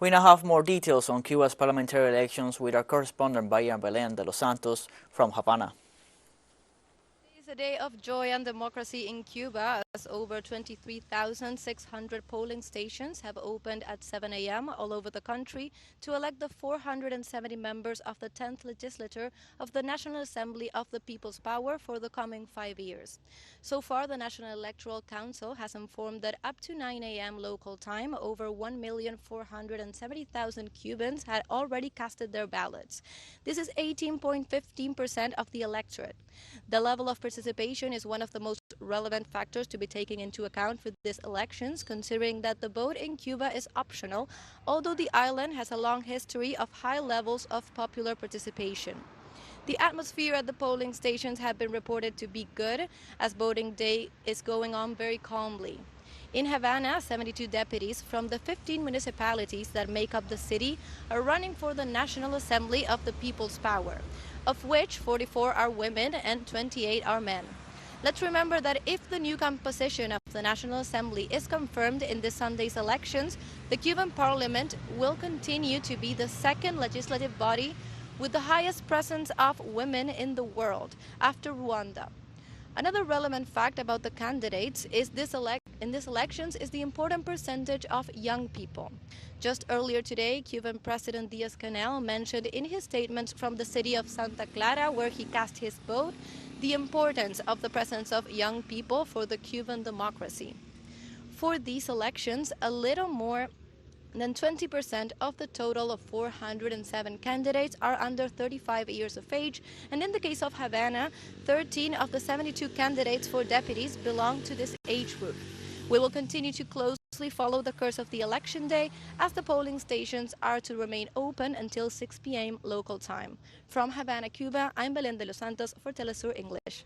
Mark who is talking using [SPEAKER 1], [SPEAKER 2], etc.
[SPEAKER 1] We now have more details on Cuba's parliamentary elections with our correspondent Belén de los Santos from Havana.
[SPEAKER 2] It is a day of joy and democracy in Cuba, as over 23,600 polling stations have opened at 7 a.m. all over the country to elect the 470 members of the 10th legislature of the National Assembly of the People's Power for the coming 5 years. So far, the National Electoral Council has informed that up to 9 a.m. local time, over 1,470,000 Cubans had already casted their ballots. This is 18.15% of the electorate. The level of participation is one of the most relevant factors to be taken into account for these elections, considering that the vote in Cuba is optional, although the island has a long history of high levels of popular participation. The atmosphere at the polling stations have been reported to be good, as voting day is going on very calmly. In Havana, 72 deputies from the 15 municipalities that make up the city are running for the National Assembly of the People's Power, of which 44 are women and 28 are men. Let's remember that if the new composition of the National Assembly is confirmed in this Sunday's elections, the Cuban Parliament will continue to be the second legislative body with the highest presence of women in the world, after Rwanda. Another relevant fact about the candidates is in these elections is the important percentage of young people. Just earlier today, Cuban President Díaz-Canel mentioned in his statements from the city of Santa Clara, where he cast his vote, the importance of the presence of young people for the Cuban democracy. For these elections, a little more than 20% of the total of 407 candidates are under 35 years of age, and in the case of Havana, 13 of the 72 candidates for deputies belong to this age group. We will continue to closely follow the course of the election day, as the polling stations are to remain open until 6 p.m. local time. From Havana, Cuba, I'm Belén de los Santos for TeleSUR English.